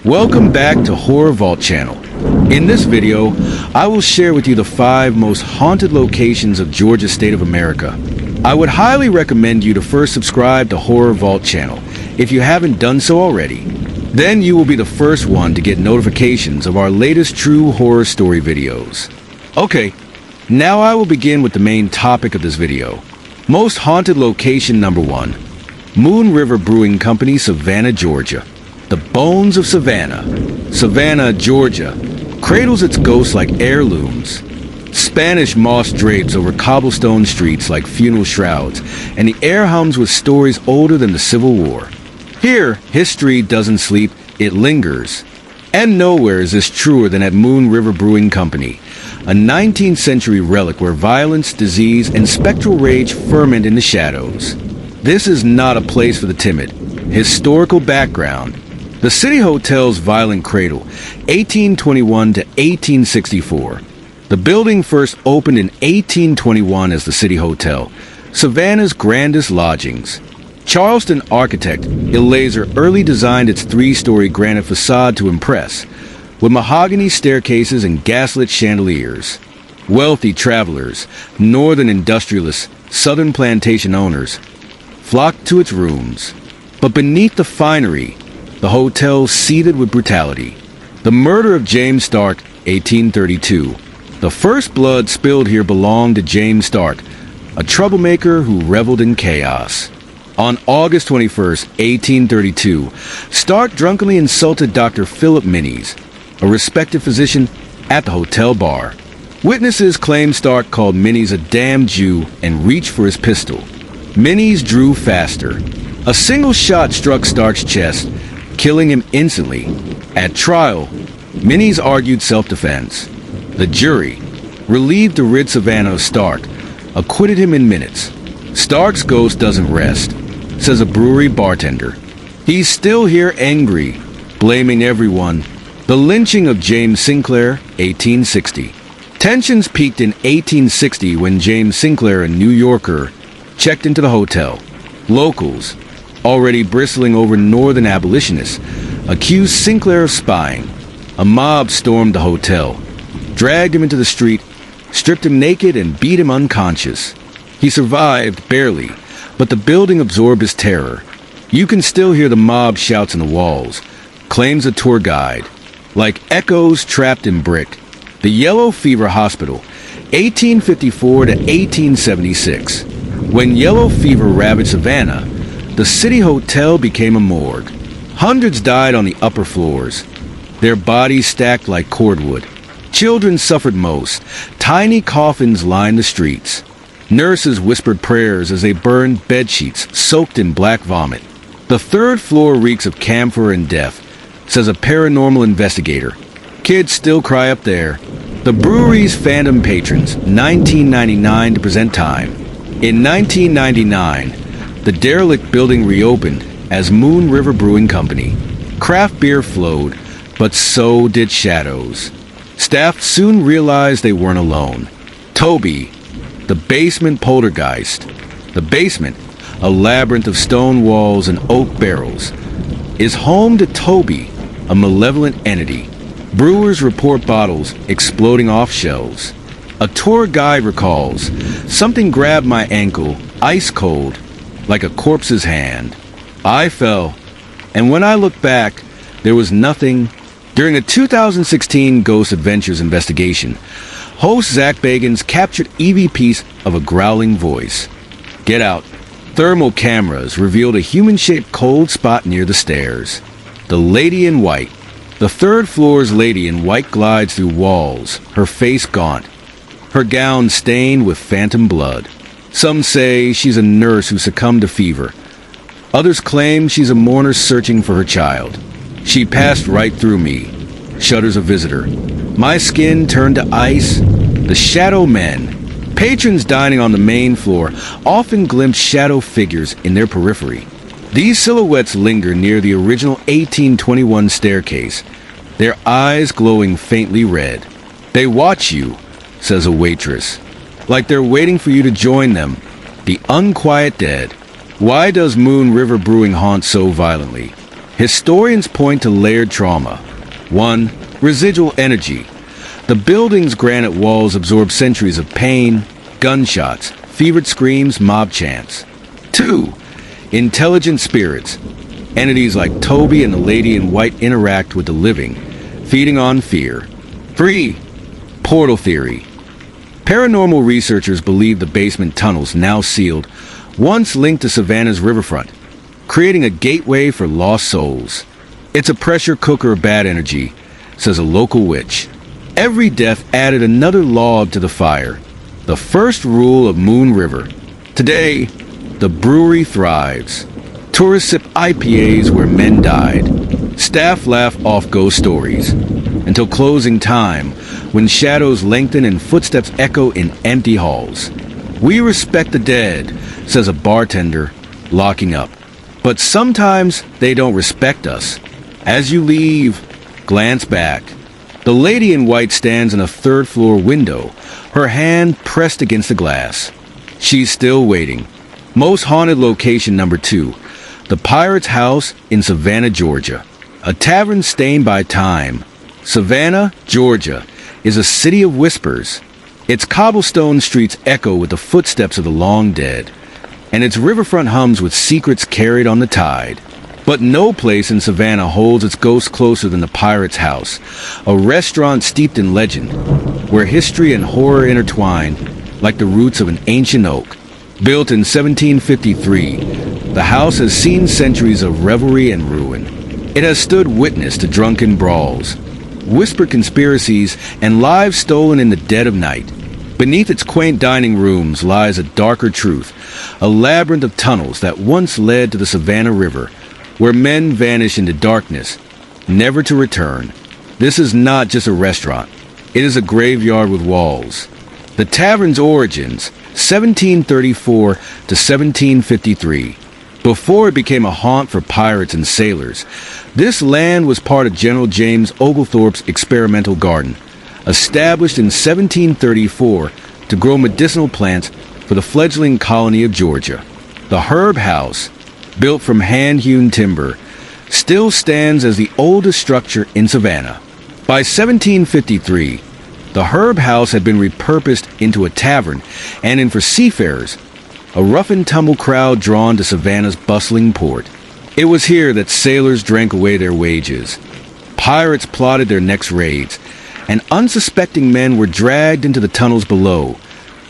Welcome back to Horror Vault Channel. In this video, I will share with you the 5 most haunted locations of Georgia State of America. I would highly recommend you to first subscribe to Horror Vault Channel if you haven't done so already. Then you will be the first one to get notifications of our latest true horror story videos. Okay, now I will begin with the main topic of this video. Most haunted location number 1. Moon River Brewing Company, Savannah, Georgia. The Bones of Savannah. Savannah, Georgia, cradles its ghosts like heirlooms. Spanish moss drapes over cobblestone streets like funeral shrouds, and the air hums with stories older than the Civil War. Here, history doesn't sleep, it lingers. And nowhere is this truer than at Moon River Brewing Company, a 19th century relic where violence, disease, and spectral rage ferment in the shadows. This is not a place for the timid. Historical background. The City Hotel's violent cradle, 1821 to 1864. The building first opened in 1821 as the City Hotel, Savannah's grandest lodgings. Charleston architect Eleazar early designed its 3-story granite facade to impress, with mahogany staircases and gaslit chandeliers. Wealthy travelers, northern industrialists, southern plantation owners, flocked to its rooms. But beneath the finery, the hotel seethed with brutality. The murder of James Stark, 1832. The first blood spilled here belonged to James Stark, a troublemaker who reveled in chaos. On August 21st, 1832, Stark drunkenly insulted Dr. Philip Minnies, a respected physician, at the hotel bar. Witnesses claimed Stark called Minnies a damn Jew and reached for his pistol. Minnies drew faster. A single shot struck Stark's chest, killing him instantly. At trial, Minnies argued self-defense. The jury, relieved to rid Savannah of Stark, acquitted him in minutes. Stark's ghost doesn't rest, says a brewery bartender. He's still here angry, blaming everyone. The lynching of James Sinclair, 1860. Tensions peaked in 1860 when James Sinclair, a New Yorker, checked into the hotel. Locals, already bristling over northern abolitionists, accused Sinclair of spying. A mob stormed the hotel, dragged him into the street, stripped him naked, and beat him unconscious. He survived, barely, but the building absorbed his terror. You can still hear the mob shouts in the walls, claims a tour guide, like echoes trapped in brick. The Yellow Fever Hospital, 1854 to 1876. When yellow fever ravaged Savannah, the City Hotel became a morgue. Hundreds died on the upper floors, their bodies stacked like cordwood. Children suffered most. Tiny coffins lined the streets. Nurses whispered prayers as they burned bedsheets soaked in black vomit. The 3rd floor reeks of camphor and death, says a paranormal investigator. Kids still cry up there. The brewery's phantom patrons, 1999 to present time. In 1999, the derelict building reopened as Moon River Brewing Company. Craft beer flowed, but so did shadows. Staff soon realized they weren't alone. Toby, the basement poltergeist. The basement, a labyrinth of stone walls and oak barrels, is home to Toby, a malevolent entity. Brewers report bottles exploding off shelves. A tour guide recalls, something grabbed my ankle, ice cold, like a corpse's hand. I fell, and when I looked back, there was nothing. During a 2016 Ghost Adventures investigation, host Zach Bagans captured EVPs of a growling voice. Get out. Thermal cameras revealed a human-shaped cold spot near the stairs. The Lady in White. The 3rd floor's Lady in White glides through walls, her face gaunt, her gown stained with phantom blood. Some say she's a nurse who succumbed to fever. Others claim she's a mourner searching for her child. She passed right through me, shudders a visitor. My skin turned to ice. The Shadow Men. Patrons dining on the main floor often glimpse shadow figures in their periphery. These silhouettes linger near the original 1821 staircase, their eyes glowing faintly red. They watch you, says a waitress, like they're waiting for you to join them. The unquiet dead. Why does Moon River Brewing haunt so violently? Historians point to layered trauma. 1. Residual energy. The building's granite walls absorb centuries of pain, gunshots, fevered screams, mob chants. 2. Intelligent spirits. Entities like Toby and the Lady in White interact with the living, feeding on fear. 3. Portal theory. Paranormal researchers believe the basement tunnels, now sealed, once linked to Savannah's riverfront, creating a gateway for lost souls. It's a pressure cooker of bad energy, says a local witch. Every death added another log to the fire. The first rule of Moon River. Today, the brewery thrives. Tourists sip IPAs where men died. Staff laugh off ghost stories. Until closing time, when shadows lengthen and footsteps echo in empty halls. We respect the dead, says a bartender, locking up. But sometimes they don't respect us. As you leave, glance back. The Lady in White stands in a third-floor window, her hand pressed against the glass. She's still waiting. Most haunted location number 2, the Pirate's House in Savannah, Georgia. A tavern stained by time. Savannah, Georgia, is a city of whispers. Its cobblestone streets echo with the footsteps of the long dead, and its riverfront hums with secrets carried on the tide. But no place in Savannah holds its ghost closer than the Pirate's House, a restaurant steeped in legend, where history and horror intertwine like the roots of an ancient oak. Built in 1753, the house has seen centuries of revelry and ruin. It has stood witness to drunken brawls, whispered conspiracies, and lives stolen in the dead of night. Beneath its quaint dining rooms lies a darker truth, a labyrinth of tunnels that once led to the Savannah River, where men vanish into darkness, never to return. This is not just a restaurant. It is a graveyard with walls. The tavern's origins, 1734 to 1753. Before it became a haunt for pirates and sailors, this land was part of General James Oglethorpe's experimental garden, established in 1734 to grow medicinal plants for the fledgling colony of Georgia. The Herb House, built from hand-hewn timber, still stands as the oldest structure in Savannah. By 1753, the Herb House had been repurposed into a tavern, and in for seafarers, a rough-and-tumble crowd drawn to Savannah's bustling port. It was here that sailors drank away their wages. Pirates plotted their next raids, and unsuspecting men were dragged into the tunnels below,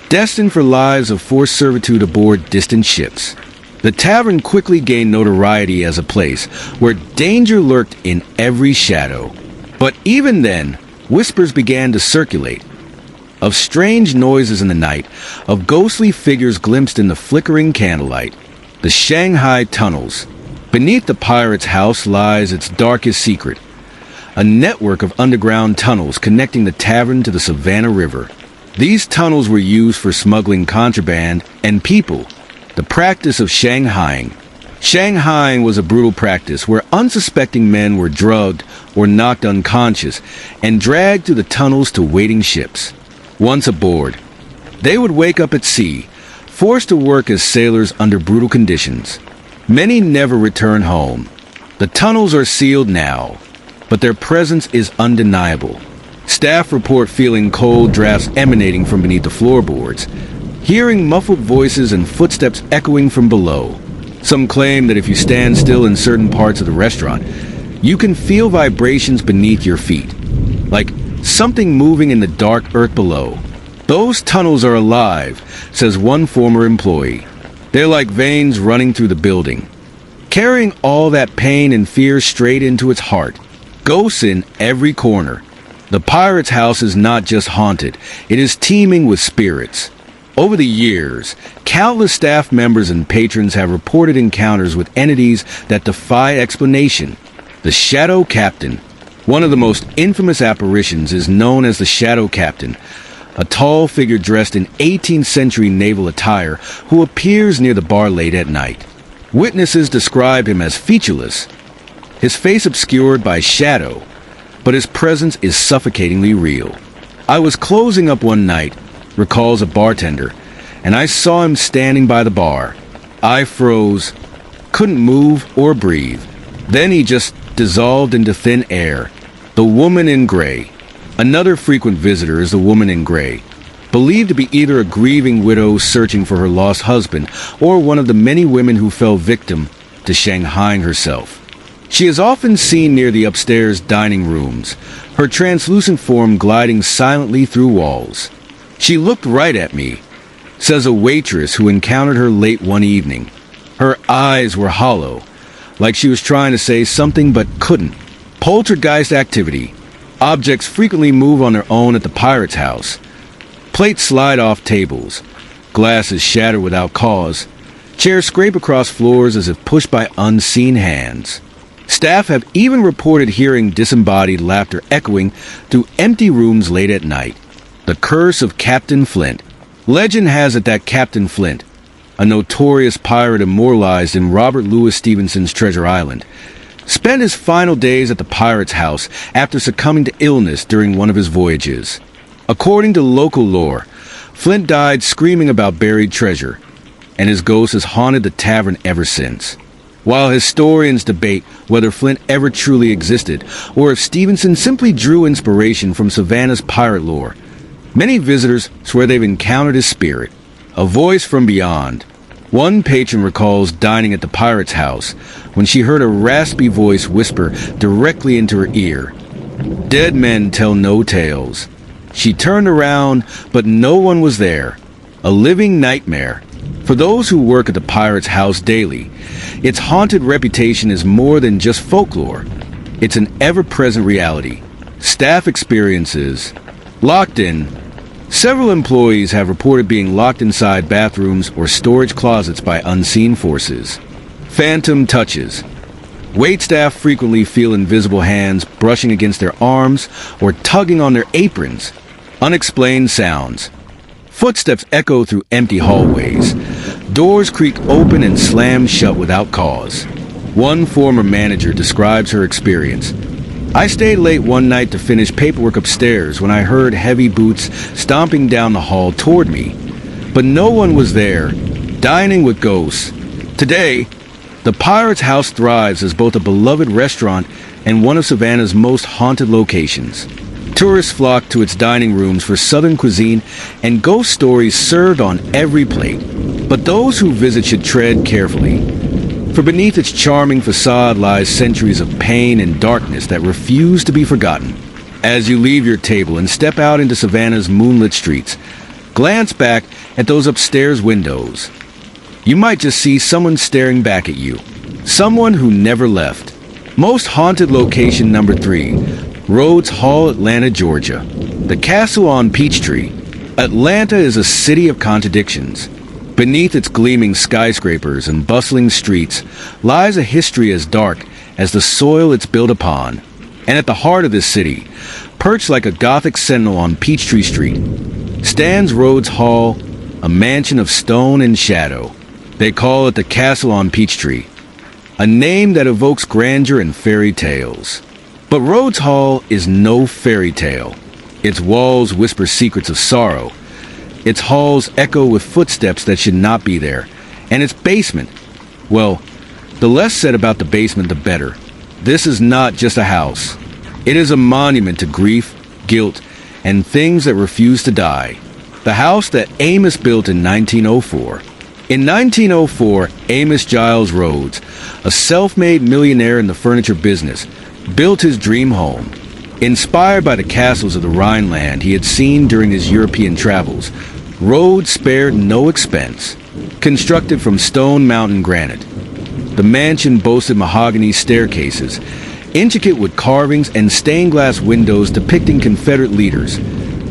destined for lives of forced servitude aboard distant ships. The tavern quickly gained notoriety as a place where danger lurked in every shadow. But even then, whispers began to circulate, of strange noises in the night, of ghostly figures glimpsed in the flickering candlelight. The Shanghai tunnels. Beneath the Pirate's House lies its darkest secret, a network of underground tunnels connecting the tavern to the Savannah River. These tunnels were used for smuggling contraband and people, the practice of Shanghaiing. Shanghaiing was a brutal practice where unsuspecting men were drugged or knocked unconscious and dragged through the tunnels to waiting ships. Once aboard, they would wake up at sea, forced to work as sailors under brutal conditions. Many never return home. The tunnels are sealed now, but their presence is undeniable. Staff report feeling cold drafts emanating from beneath the floorboards, hearing muffled voices and footsteps echoing from below. Some claim that if you stand still in certain parts of the restaurant, you can feel vibrations beneath your feet, like something moving in the dark earth below. Those tunnels are alive, says one former employee. They're like veins running through the building, carrying all that pain and fear straight into its heart. Ghosts in every corner. The Pirate's House is not just haunted, it is teeming with spirits. Over the years, countless staff members and patrons have reported encounters with entities that defy explanation. The Shadow Captain. One of the most infamous apparitions is known as the Shadow Captain, a tall figure dressed in 18th century naval attire who appears near the bar late at night. Witnesses describe him as featureless, his face obscured by shadow, but his presence is suffocatingly real. I was closing up one night, recalls a bartender, and I saw him standing by the bar. I froze, couldn't move or breathe. Then he just dissolved into thin air. The woman in gray. Another frequent visitor is the woman in gray, believed to be either a grieving widow searching for her lost husband or one of the many women who fell victim to Shanghaiing herself. She is often seen near the upstairs dining rooms, her translucent form gliding silently through walls. She looked right at me, says a waitress who encountered her late one evening. Her eyes were hollow, like she was trying to say something but couldn't. Poltergeist activity. Objects frequently move on their own at the Pirate's house. Plates slide off tables. Glasses shatter without cause. Chairs scrape across floors as if pushed by unseen hands. Staff have even reported hearing disembodied laughter echoing through empty rooms late at night. The curse of Captain Flint. Legend has it that Captain Flint, a notorious pirate immortalized in Robert Louis Stevenson's Treasure Island, spent his final days at the Pirate's house after succumbing to illness during one of his voyages. According to local lore, Flint died screaming about buried treasure, and his ghost has haunted the tavern ever since. While historians debate whether Flint ever truly existed, or if Stevenson simply drew inspiration from Savannah's pirate lore, many visitors swear they've encountered his spirit, a voice from beyond. One patron recalls dining at the Pirate's house when she heard a raspy voice whisper directly into her ear, "Dead men tell no tales." She turned around, but no one was there. A living nightmare. For those who work at the Pirate's house daily, its haunted reputation is more than just folklore. It's an ever-present reality. Staff experiences. Locked in. Several employees have reported being locked inside bathrooms or storage closets by unseen forces. Phantom touches. Waitstaff frequently feel invisible hands brushing against their arms or tugging on their aprons. Unexplained sounds. Footsteps echo through empty hallways. Doors creak open and slam shut without cause. One former manager describes her experience. "I stayed late one night to finish paperwork upstairs when I heard heavy boots stomping down the hall toward me. But no one was there. Dining with ghosts. Today, the Pirate's House thrives as both a beloved restaurant and one of Savannah's most haunted locations. Tourists flock to its dining rooms for Southern cuisine and ghost stories served on every plate. But those who visit should tread carefully, for beneath its charming facade lies centuries of pain and darkness that refuse to be forgotten. As you leave your table and step out into Savannah's moonlit streets, glance back at those upstairs windows. You might just see someone staring back at you. Someone who never left. Most haunted location number 3, Rhodes Hall, Atlanta, Georgia. The castle on Peachtree. Atlanta is a city of contradictions. Beneath its gleaming skyscrapers and bustling streets lies a history as dark as the soil it's built upon. And at the heart of this city, perched like a Gothic sentinel on Peachtree Street, stands Rhodes Hall, a mansion of stone and shadow. They call it the Castle on Peachtree, a name that evokes grandeur and fairy tales. But Rhodes Hall is no fairy tale. Its walls whisper secrets of sorrow. Its halls echo with footsteps that should not be there. And its basement, well, the less said about the basement, the better. This is not just a house. It is a monument to grief, guilt, and things that refuse to die. The house that Amos built in 1904. In 1904, Amos Giles Rhodes, a self-made millionaire in the furniture business, built his dream home. Inspired by the castles of the Rhineland he had seen during his European travels, Rhodes spared no expense. Constructed from stone mountain granite, the mansion boasted mahogany staircases, intricate wood carvings, and stained glass windows depicting Confederate leaders,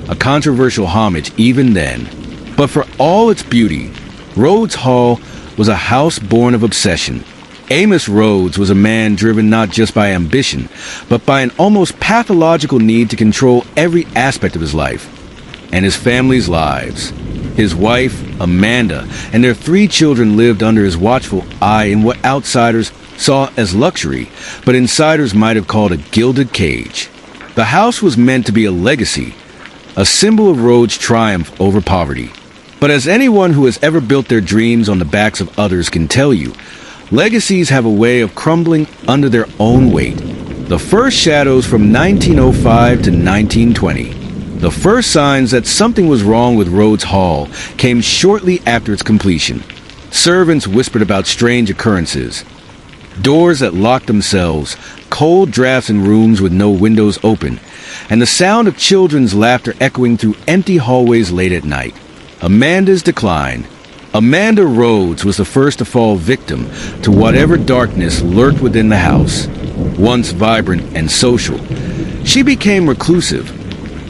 a controversial homage even then. But for all its beauty, Rhodes Hall was a house born of obsession. Amos Rhodes was a man driven not just by ambition, but by an almost pathological need to control every aspect of his life and his family's lives. His wife, Amanda, and their 3 children lived under his watchful eye in what outsiders saw as luxury, but insiders might have called a gilded cage. The house was meant to be a legacy, a symbol of Rhodes' triumph over poverty. But as anyone who has ever built their dreams on the backs of others can tell you, Legacies have a way of crumbling under their own weight. The first shadows from 1905 to 1920. The first signs that something was wrong with Rhodes Hall came shortly after its completion. Servants whispered about strange occurrences. Doors that locked themselves, cold drafts in rooms with no windows open, and the sound of children's laughter echoing through empty hallways late at night. Amanda's decline. Amanda Rhodes was the first to fall victim to whatever darkness lurked within the house. Once vibrant and social, she became reclusive,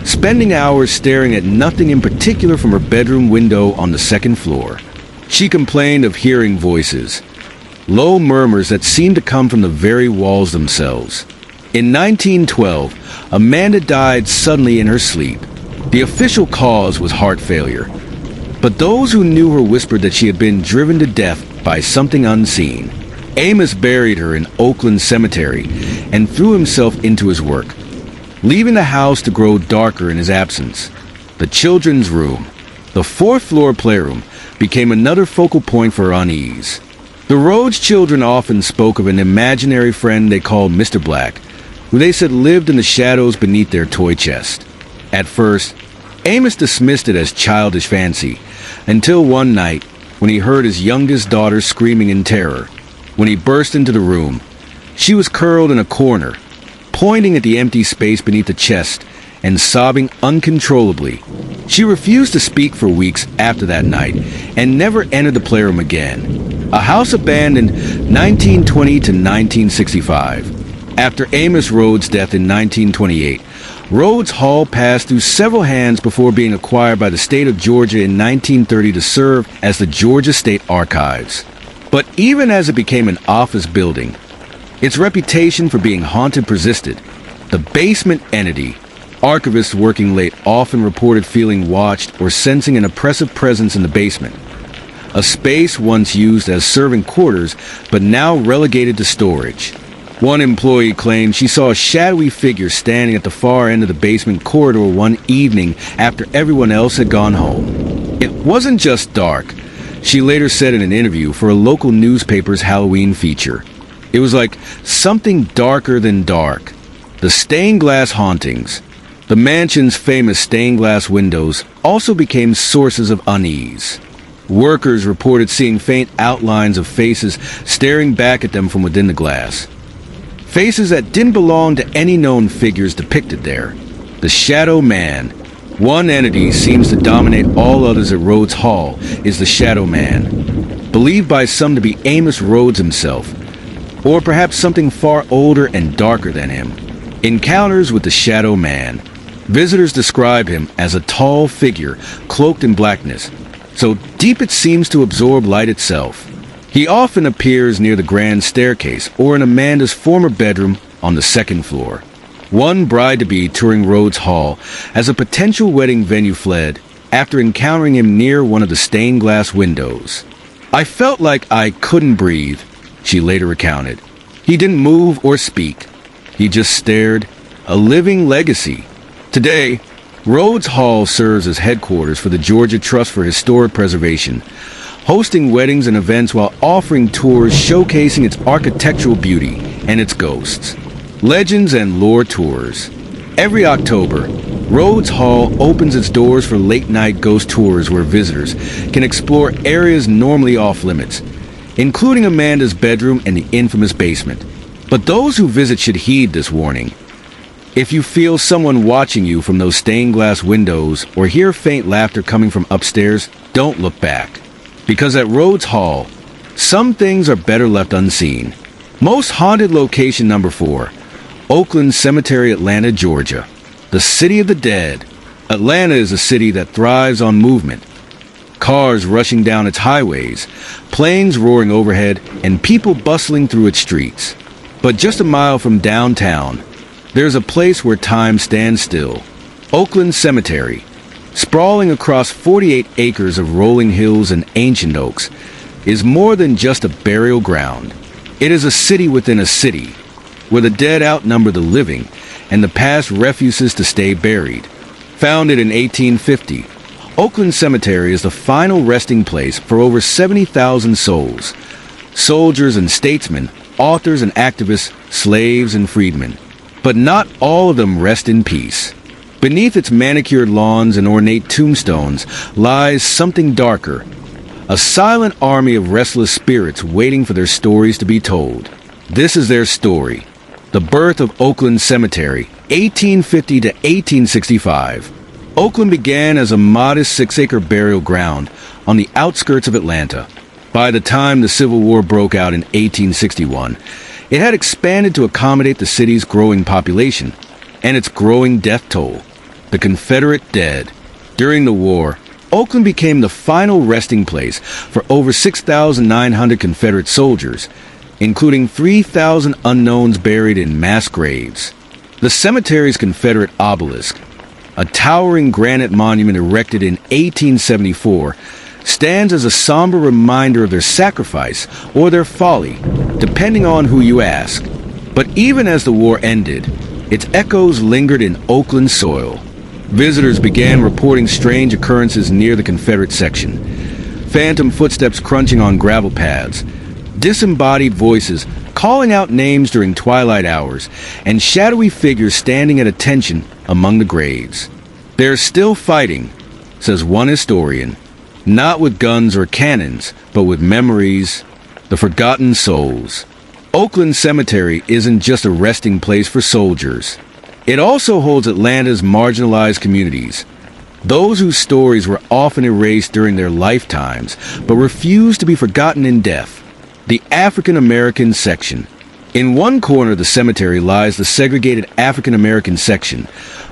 spending hours staring at nothing in particular from her bedroom window on the second floor. She complained of hearing voices, low murmurs that seemed to come from the very walls themselves. In 1912, Amanda died suddenly in her sleep. The official cause was heart failure, but those who knew her whispered that she had been driven to death by something unseen. Amos buried her in Oakland Cemetery and threw himself into his work, leaving the house to grow darker in his absence. The children's room, the fourth-floor playroom, became another focal point for unease. The Rhodes children often spoke of an imaginary friend they called Mr. Black, who they said lived in the shadows beneath their toy chest. At first, Amos dismissed it as childish fancy, until one night, when he heard his youngest daughter screaming in terror. When he burst into the room, she was curled in a corner, pointing at the empty space beneath the chest and sobbing uncontrollably. She refused to speak for weeks after that night and never entered the playroom again. A house abandoned 1920 to 1965. After Amos Rhodes' death in 1928, Rhodes Hall passed through several hands before being acquired by the state of Georgia in 1930 to serve as the Georgia State Archives. But even as it became an office building, its reputation for being haunted persisted. The basement entity, archivists working late often reported feeling watched or sensing an oppressive presence in the basement, a space once used as servant quarters but now relegated to storage. One employee claimed she saw a shadowy figure standing at the far end of the basement corridor one evening after everyone else had gone home. It wasn't just dark, she later said in an interview for a local newspaper's Halloween feature. It was like something darker than dark. The stained glass hauntings, the mansion's famous stained glass windows, also became sources of unease. Workers reported seeing faint outlines of faces staring back at them from within the glass. Faces that didn't belong to any known figures depicted there. The Shadow Man. One entity seems to dominate all others at Rhodes Hall is the Shadow Man, believed by some to be Amos Rhodes himself, or perhaps something far older and darker than him. Encounters with the Shadow Man. Visitors describe him as a tall figure cloaked in blackness, so deep it seems to absorb light itself. He often appears near the grand staircase or in Amanda's former bedroom on the second floor. One bride-to-be touring Rhodes Hall as a potential wedding venue fled after encountering him near one of the stained glass windows. "I felt like I couldn't breathe," she later recounted. "He didn't move or speak. He just stared. A living legacy." Today, Rhodes Hall serves as headquarters for the Georgia Trust for Historic Preservation, hosting weddings and events while offering tours showcasing its architectural beauty and its ghosts. Legends and lore tours. Every October, Rhodes Hall opens its doors for late-night ghost tours where visitors can explore areas normally off-limits, including Amanda's bedroom and the infamous basement. But those who visit should heed this warning. If you feel someone watching you from those stained glass windows or hear faint laughter coming from upstairs, don't look back. Because at Rhodes Hall, some things are better left unseen. Most haunted location number 4, Oakland Cemetery, Atlanta, Georgia. The City of the Dead. Atlanta is a city that thrives on movement. Cars rushing down its highways, planes roaring overhead, and people bustling through its streets. But just a mile from downtown, there's a place where time stands still. Oakland Cemetery. Sprawling across 48 acres of rolling hills and ancient oaks, is more than just a burial ground. It is a city within a city, where the dead outnumber the living, and the past refuses to stay buried. Founded in 1850, Oakland Cemetery is the final resting place for over 70,000 souls, Soldiers and statesmen, authors and activists, slaves and freedmen. But not all of them rest in peace. Beneath its manicured lawns and ornate tombstones lies something darker. A silent army of restless spirits waiting for their stories to be told. This is their story. The birth of Oakland Cemetery, 1850 to 1865. Oakland began as a modest 6-acre burial ground on the outskirts of Atlanta. By the time the Civil War broke out in 1861, it had expanded to accommodate the city's growing population and its growing death toll. The Confederate dead. During the war, Oakland became the final resting place for over 6,900 Confederate soldiers, including 3,000 unknowns buried in mass graves. The cemetery's Confederate obelisk, a towering granite monument erected in 1874, stands as a somber reminder of their sacrifice or their folly, depending on who you ask. But even as the war ended, its echoes lingered in Oakland soil. Visitors began reporting strange occurrences near the Confederate section. Phantom footsteps crunching on gravel paths, disembodied voices calling out names during twilight hours, and shadowy figures standing at attention among the graves. They're still fighting, says one historian, not with guns or cannons, but with memories, the forgotten souls. Oakland Cemetery isn't just a resting place for soldiers. It also holds Atlanta's marginalized communities, those whose stories were often erased during their lifetimes, but refused to be forgotten in death. The African American section. In one corner of the cemetery lies the segregated African American section,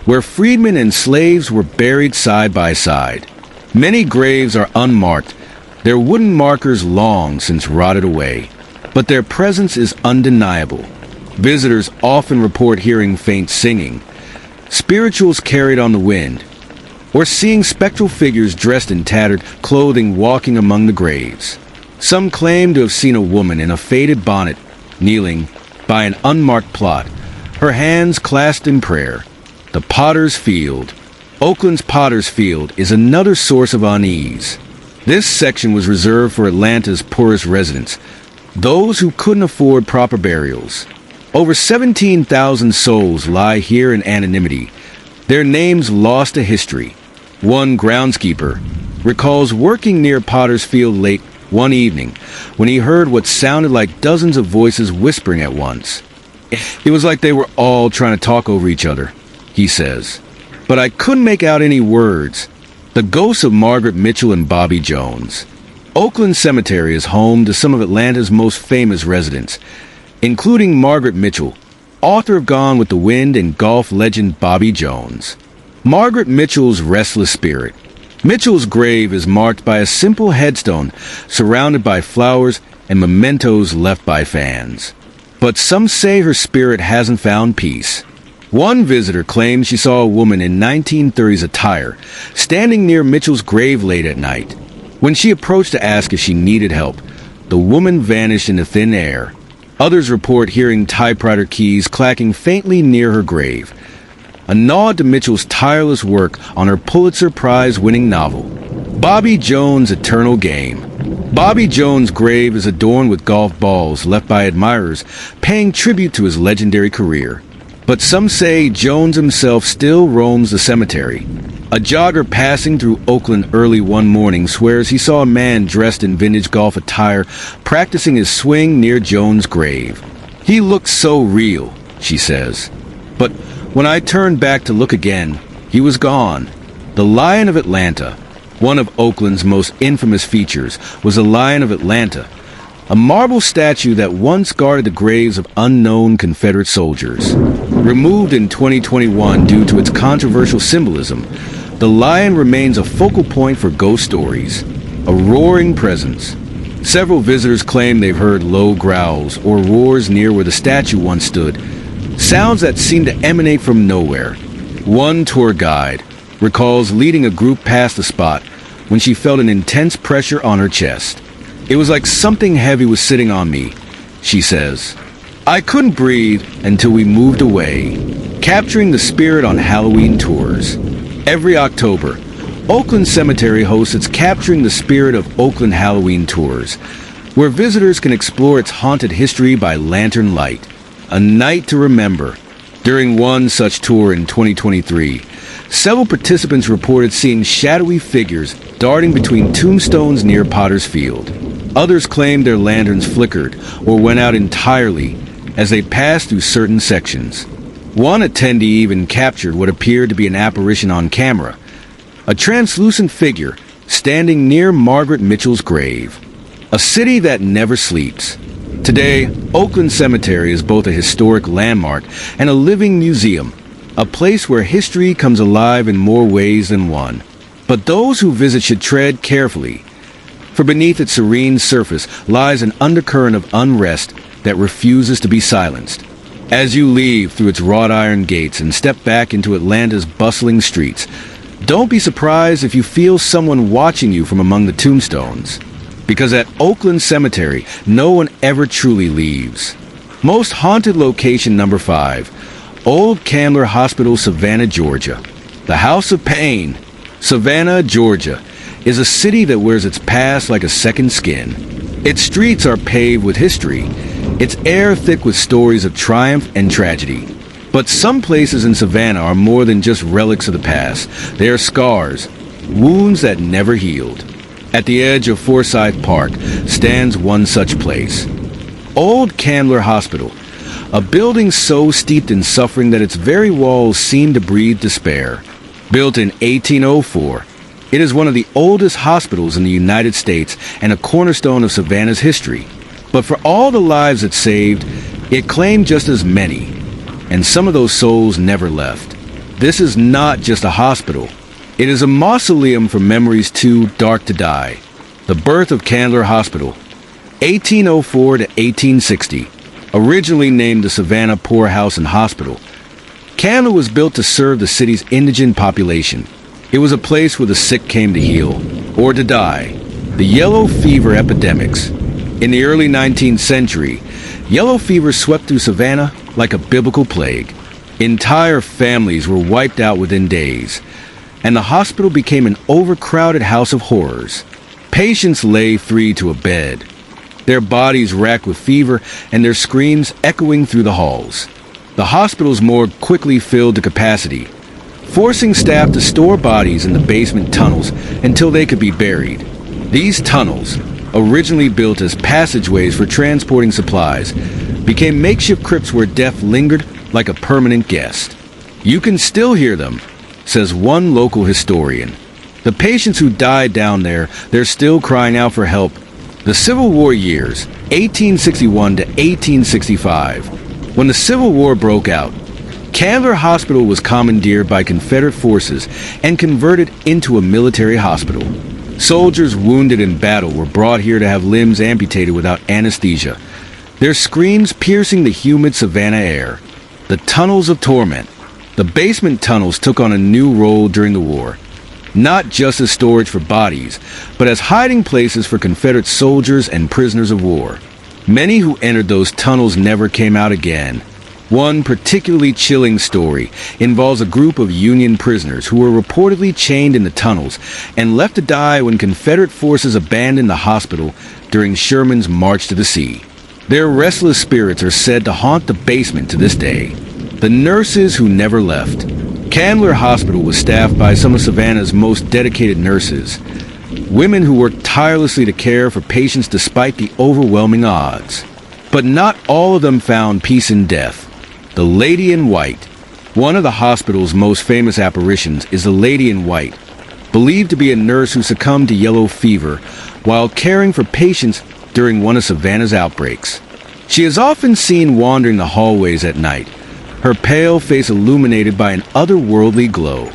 where freedmen and slaves were buried side by side. Many graves are unmarked, their wooden markers long since rotted away, but their presence is undeniable. Visitors often report hearing faint singing, spirituals carried on the wind, or seeing spectral figures dressed in tattered clothing walking among the graves. Some claim to have seen a woman in a faded bonnet, kneeling by an unmarked plot, her hands clasped in prayer. The Potter's Field. Oakland's Potter's Field is another source of unease. This section was reserved for Atlanta's poorest residents, those who couldn't afford proper burials. Over 17,000 souls lie here in anonymity, their names lost to history. One groundskeeper recalls working near Potter's Field late one evening when he heard what sounded like dozens of voices whispering at once. It was like they were all trying to talk over each other, he says. But I couldn't make out any words. The ghosts of Margaret Mitchell and Bobby Jones. Oakland Cemetery is home to some of Atlanta's most famous residents, including Margaret Mitchell, author of Gone with the Wind, and golf legend Bobby Jones. Margaret Mitchell's restless spirit. Mitchell's grave is marked by a simple headstone surrounded by flowers and mementos left by fans. But some say her spirit hasn't found peace. One visitor claims she saw a woman in 1930s attire standing near Mitchell's grave late at night. When she approached to ask if she needed help, the woman vanished into thin air. Others report hearing typewriter keys clacking faintly near her grave, a nod to Mitchell's tireless work on her Pulitzer Prize-winning novel, Bobby Jones' Eternal Game. Bobby Jones' grave is adorned with golf balls left by admirers paying tribute to his legendary career. But some say Jones himself still roams the cemetery. A jogger passing through Oakland early one morning swears he saw a man dressed in vintage golf attire practicing his swing near Jones' grave. He looked so real, she says. But when I turned back to look again, he was gone. The Lion of Atlanta, one of Oakland's most infamous features, was the Lion of Atlanta, a marble statue that once guarded the graves of unknown Confederate soldiers. Removed in 2021 due to its controversial symbolism, the lion remains a focal point for ghost stories, a roaring presence. Several visitors claim they've heard low growls or roars near where the statue once stood, sounds that seem to emanate from nowhere. One tour guide recalls leading a group past the spot when she felt an intense pressure on her chest. It was like something heavy was sitting on me, she says. I couldn't breathe until we moved away, capturing the spirit on Halloween tours. Every October, Oakland Cemetery hosts its Capturing the Spirit of Oakland Halloween tours. where visitors can explore its haunted history by lantern light. A night to remember. During one such tour in 2023, several participants reported seeing shadowy figures darting between tombstones near Potter's Field. Others claimed their lanterns flickered or went out entirely as they passed through certain sections. One attendee even captured what appeared to be an apparition on camera, a translucent figure standing near Margaret Mitchell's grave. A city that never sleeps. Today, Oakland Cemetery is both a historic landmark and a living museum, a place where history comes alive in more ways than one. But those who visit should tread carefully, for beneath its serene surface lies an undercurrent of unrest that refuses to be silenced. As you leave through its wrought iron gates and step back into Atlanta's bustling streets, don't be surprised if you feel someone watching you from among the tombstones. Because at Oakland Cemetery, no one ever truly leaves. Most haunted location number 5, Old Candler Hospital, Savannah, Georgia. The House of Pain. Savannah, Georgia, is a city that wears its past like a second skin. Its streets are paved with history, its air thick with stories of triumph and tragedy. But some places in Savannah are more than just relics of the past. They are scars, wounds that never healed. At the edge of Forsyth Park stands one such place. Old Candler Hospital, a building so steeped in suffering that its very walls seem to breathe despair. Built in 1804, it is one of the oldest hospitals in the United States and a cornerstone of Savannah's history. But for all the lives it saved, it claimed just as many, and some of those souls never left. This is not just a hospital. It is a mausoleum for memories too dark to die. The birth of Candler Hospital, 1804 to 1860, originally named the Savannah Poorhouse and Hospital. Candler was built to serve the city's indigent population. It was a place where the sick came to heal, or to die. The yellow fever epidemics. In the early 19th century, yellow fever swept through Savannah like a biblical plague. Entire families were wiped out within days, and the hospital became an overcrowded house of horrors. Patients lay free to a bed, their bodies racked with fever and their screams echoing through the halls. The hospital's morgue quickly filled to capacity, forcing staff to store bodies in the basement tunnels until they could be buried. These tunnels, originally built as passageways for transporting supplies, became makeshift crypts where death lingered like a permanent guest. You can still hear them, says one local historian. The patients who died down there, they're still crying out for help. The Civil War years, 1861 to 1865. When the Civil War broke out, Candler Hospital was commandeered by Confederate forces and converted into a military hospital. Soldiers wounded in battle were brought here to have limbs amputated without anesthesia, their screams piercing the humid Savannah air. The tunnels of torment. The basement tunnels took on a new role during the war, not just as storage for bodies, but as hiding places for Confederate soldiers and prisoners of war. Many who entered those tunnels never came out again. One particularly chilling story involves a group of Union prisoners who were reportedly chained in the tunnels and left to die when Confederate forces abandoned the hospital during Sherman's March to the Sea. Their restless spirits are said to haunt the basement to this day. The nurses who never left. Candler Hospital was staffed by some of Savannah's most dedicated nurses, women who worked tirelessly to care for patients despite the overwhelming odds. But not all of them found peace in death. The Lady in White. One of the hospital's most famous apparitions is the Lady in White, believed to be a nurse who succumbed to yellow fever while caring for patients during one of Savannah's outbreaks. She is often seen wandering the hallways at night, her pale face illuminated by an otherworldly glow.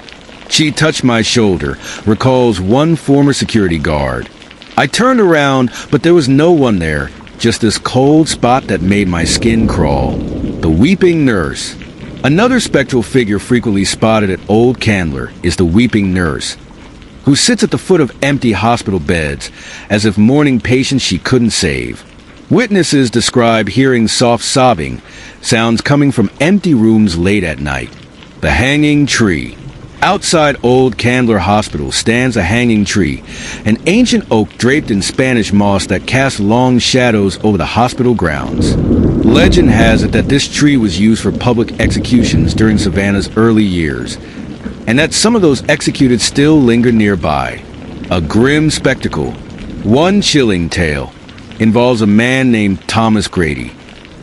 She touched my shoulder, recalls one former security guard. I turned around, but there was no one there, just this cold spot that made my skin crawl. The Weeping Nurse. Another spectral figure frequently spotted at Old Candler is the Weeping Nurse, who sits at the foot of empty hospital beds as if mourning patients she couldn't save. Witnesses describe hearing soft sobbing, sounds coming from empty rooms late at night. The Hanging Tree. Outside Old Candler Hospital stands a hanging tree, an ancient oak draped in Spanish moss that casts long shadows over the hospital grounds. Legend has it that this tree was used for public executions during Savannah's early years, and that some of those executed still linger nearby. A grim spectacle, one chilling tale, involves a man named Thomas Grady,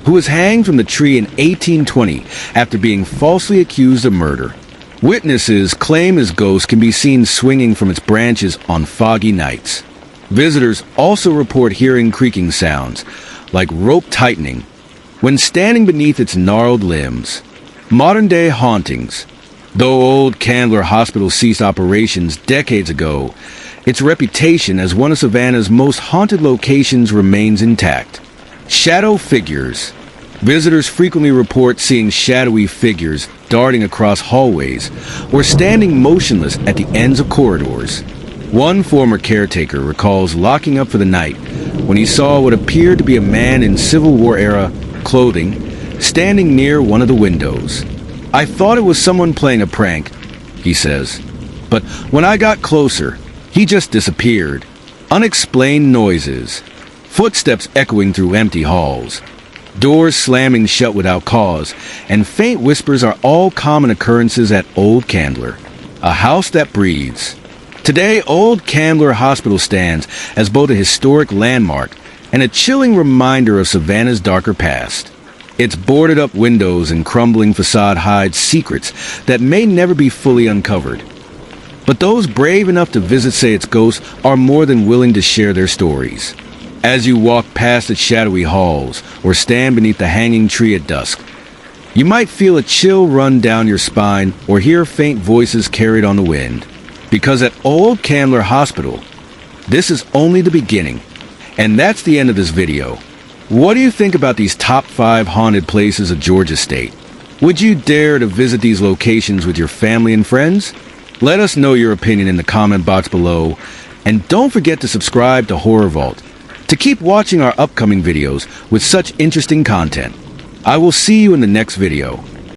who was hanged from the tree in 1820 after being falsely accused of murder. Witnesses claim his ghost can be seen swinging from its branches on foggy nights. Visitors also report hearing creaking sounds, like rope tightening, when standing beneath its gnarled limbs. Modern-day hauntings. Though Old Candler Hospital ceased operations decades ago, its reputation as one of Savannah's most haunted locations remains intact. Shadow figures. Visitors frequently report seeing shadowy figures darting across hallways or standing motionless at the ends of corridors. One former caretaker recalls locking up for the night when he saw what appeared to be a man in Civil War-era clothing standing near one of the windows. "I thought it was someone playing a prank," he says, "but when I got closer, he just disappeared." Unexplained noises. Footsteps echoing through empty halls. Doors slamming shut without cause, and faint whispers are all common occurrences at Old Candler, a house that breathes. Today, Old Candler Hospital stands as both a historic landmark and a chilling reminder of Savannah's darker past. Its boarded-up windows and crumbling facade hide secrets that may never be fully uncovered. But those brave enough to visit say its ghosts are more than willing to share their stories. As you walk past its shadowy halls or stand beneath the hanging tree at dusk, you might feel a chill run down your spine or hear faint voices carried on the wind. Because at Old Candler Hospital, this is only the beginning. And that's the end of this video. What do you think about these top 5 haunted places of Georgia State? Would you dare to visit these locations with your family and friends? Let us know your opinion in the comment box below. And don't forget to subscribe to Horror Vault to keep watching our upcoming videos with such interesting content. I will see you in the next video.